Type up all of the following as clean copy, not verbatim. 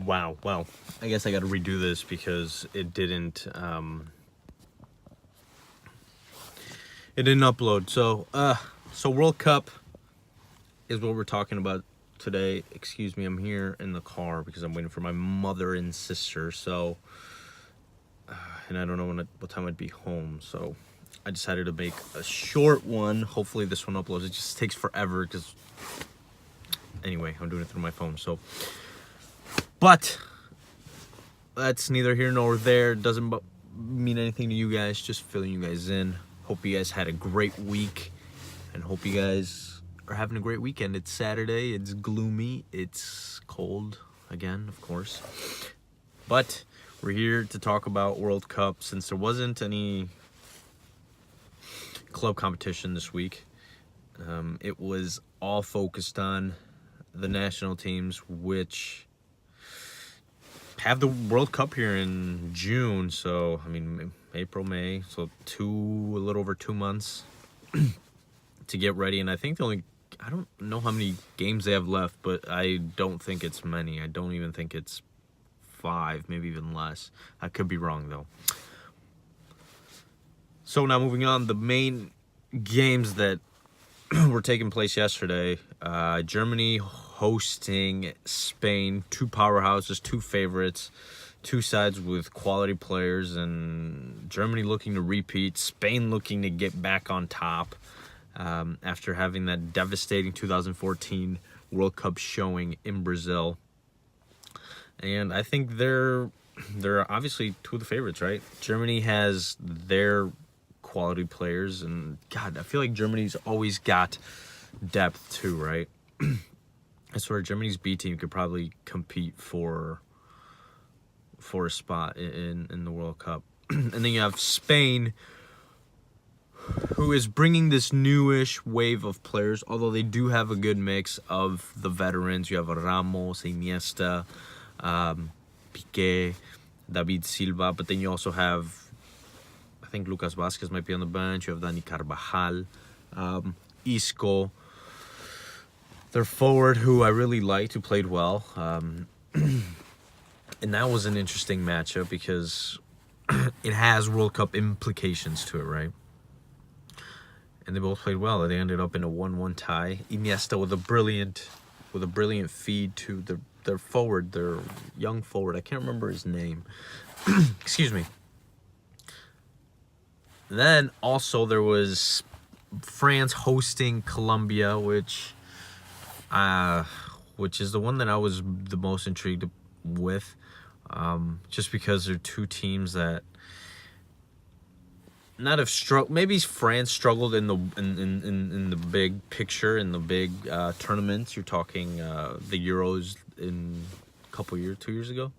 Wow. Well, I guess I got to redo this because it didn't upload. So World Cup is what we're talking about today. Excuse me, I'm here in the car because I'm waiting for my mother and sister. And I don't know what time I'd be home. So I decided to make a short one. Hopefully this one uploads. It just takes forever because anyway, I'm doing it through my phone. But that's neither here nor there. It doesn't mean anything to you guys. Just filling you guys in. Hope you guys had a great week, and hope you guys are having a great weekend. It's Saturday. It's gloomy. It's cold again, of course. But we're here to talk about World Cup since there wasn't any club competition this week. It was all focused on the national teams, which have the World Cup here in June. So, I mean, April, May. So a little over 2 months to get ready. And I think I don't know how many games they have left, but I don't think it's many. I don't even think it's 5, maybe even less. I could be wrong, though. So now moving on, the main games that were taking place yesterday. Germany hosting Spain, 2 powerhouses, 2 favorites, 2 sides with quality players, and Germany looking to repeat, Spain looking to get back on top after having that devastating 2014 World Cup showing in Brazil. And I think they're obviously 2 of the favorites, right? Germany has their quality players, and God, I feel like Germany's always got depth too, right? I swear Germany's B team could probably compete for a spot in the World Cup. And then you have Spain, who is bringing this newish wave of players, although they do have a good mix of the veterans. You have Ramos, Iniesta, Piqué, David Silva, but then you also have, I think Lucas Vázquez might be on the bench. You have Dani Carvajal, Isco, their forward, who I really liked, who played well. And that was an interesting matchup because it has World Cup implications to it, right? And they both played well. They ended up in a 1-1 tie. Iniesta with a brilliant feed to their forward, their young forward. I can't remember his name. Excuse me. Then also there was France hosting Colombia, which is the one that I was the most intrigued with, just because they're 2 teams that not have struggled. Maybe France struggled in the big picture, in the big tournaments. You're talking the Euros in a couple years, 2 years ago,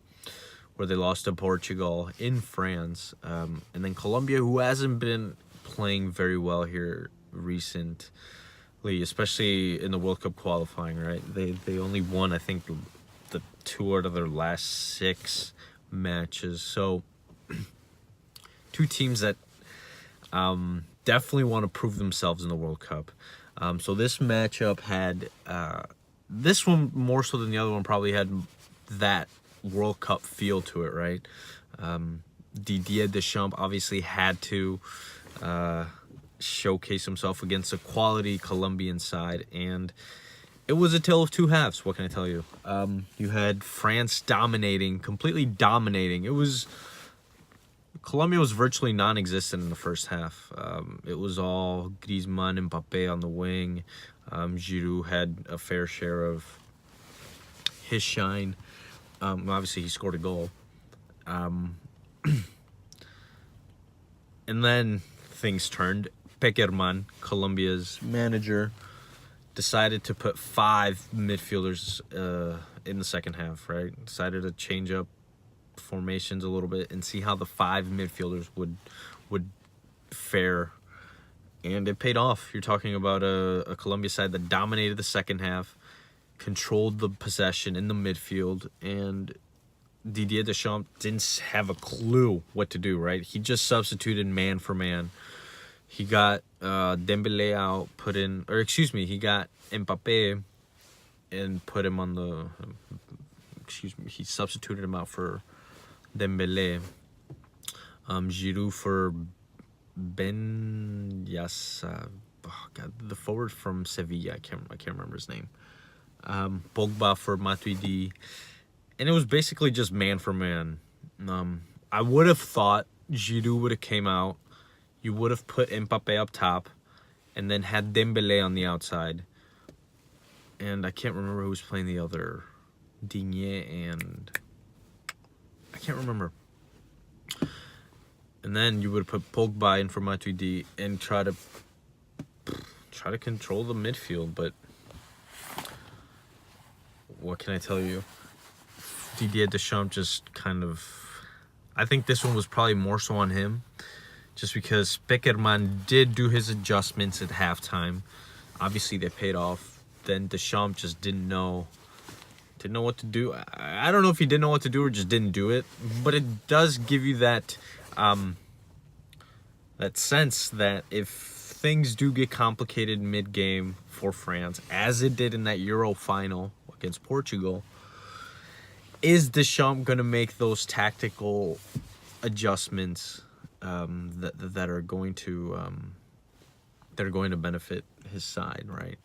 where they lost to Portugal in France, and then Colombia, who hasn't been playing very well here recently, especially in the World Cup qualifying, right? They only won, I think, the 2 out of their last 6 matches. So 2 teams that definitely want to prove themselves in the World Cup. So this matchup had this one more so than the other one probably had that World Cup feel to it, right? Didier Deschamps obviously had to showcase himself against a quality Colombian side, and it was a tale of 2 halves. What can I tell you? You had France completely dominating. Colombia was virtually non-existent in the first half. It was all Griezmann and Mbappé on the wing. Giroud had a fair share of his shine. Obviously, he scored a goal. And then things turned. Pekerman, Colombia's manager, decided to put 5 midfielders in the second half, right? Decided to change up formations a little bit and see how the 5 midfielders would fare. And it paid off. You're talking about a Colombia side that dominated the second half, controlled the possession in the midfield, and Didier Deschamps didn't have a clue what to do, right? He just substituted man for man. He got Dembele out, he got Mbappé and put him on the excuse me, he substituted him out for Dembele. Giroud for Ben oh God, the forward from Sevilla. I can't remember his name. Pogba for Matuidi, and it was basically just man for man. I would have thought Giroud would have came out. You would have put Mbappe up top, and then had Dembele on the outside. And I can't remember who was playing the other. Digne and I can't remember. And then you would put Pogba in for Matuidi and try to control the midfield. But what can I tell you? Didier Deschamps just kind of... I think this one was probably more so on him. Just because Peckerman did do his adjustments at halftime. Obviously, they paid off. Then Deschamps just didn't know what to do. I don't know if he didn't know what to do or just didn't do it. But it does give you that sense that if things do get complicated mid-game for France, as it did in that Euro final against Portugal, is Deschamps going to make those tactical adjustments that are going to benefit his side, right?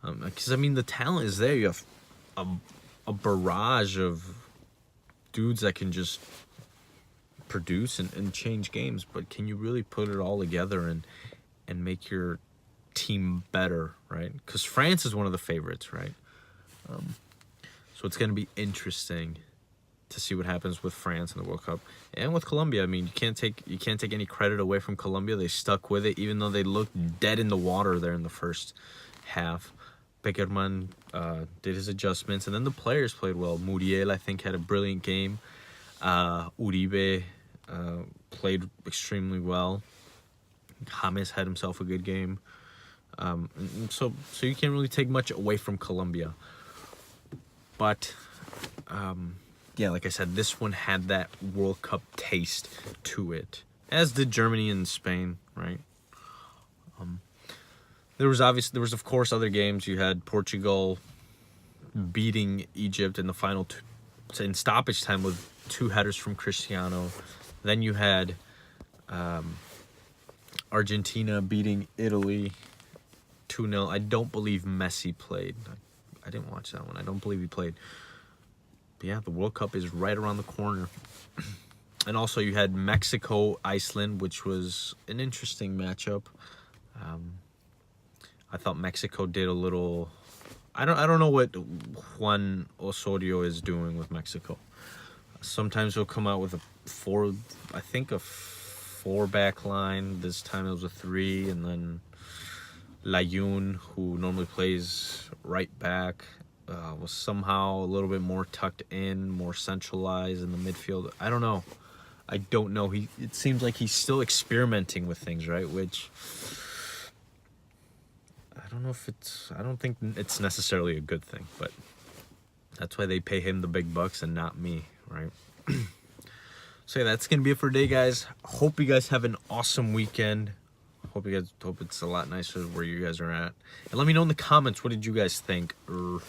Because I mean, the talent is there. You have a barrage of dudes that can just produce and change games, but can you really put it all together and make your team better, right? Because France is one of the favorites, right? So it's going to be interesting to see what happens with France in the World Cup and with Colombia. I mean, you can't take any credit away from Colombia. They stuck with it, even though they looked dead in the water there in the first half. Peckerman did his adjustments, and then the players played well. Muriel, I think, had a brilliant game. Uribe played extremely well. James had himself a good game. So you can't really take much away from Colombia. But, yeah, like I said, this one had that World Cup taste to it, as did Germany and Spain, right? There was of course other games. You had Portugal beating Egypt in the final in stoppage time with 2 headers from Cristiano. Then you had Argentina beating Italy 2-0. I don't believe Messi played. I didn't watch that one. I don't believe he played. But yeah, the World Cup is right around the corner. And also you had Mexico-Iceland, which was an interesting matchup. I thought Mexico did a little... I don't know what Juan Osorio is doing with Mexico. Sometimes he'll come out with a 4-back line. This time it was a 3, and then Layun, who normally plays right back, was somehow a little bit more tucked in, more centralized in the midfield. I don't know. It seems like he's still experimenting with things, right? Which I don't think it's necessarily a good thing, but that's why they pay him the big bucks and not me, right? So yeah, that's gonna be it for today, guys. Hope you guys have an awesome weekend. Hope it's a lot nicer where you guys are at. And let me know in the comments, what did you guys think? Or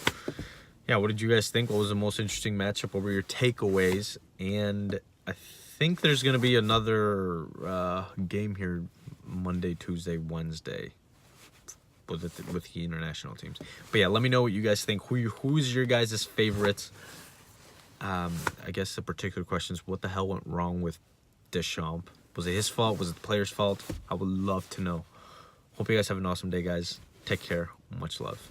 yeah, what did you guys think? What was the most interesting matchup? What were your takeaways? And I think there's gonna be another game here Monday, Tuesday, Wednesday with the international teams. But yeah, let me know what you guys think. Who's your guys' favorites? I guess the particular question is, what the hell went wrong with Deschamps? Was it his fault? Was it the player's fault? I would love to know. Hope you guys have an awesome day, guys. Take care. Much love.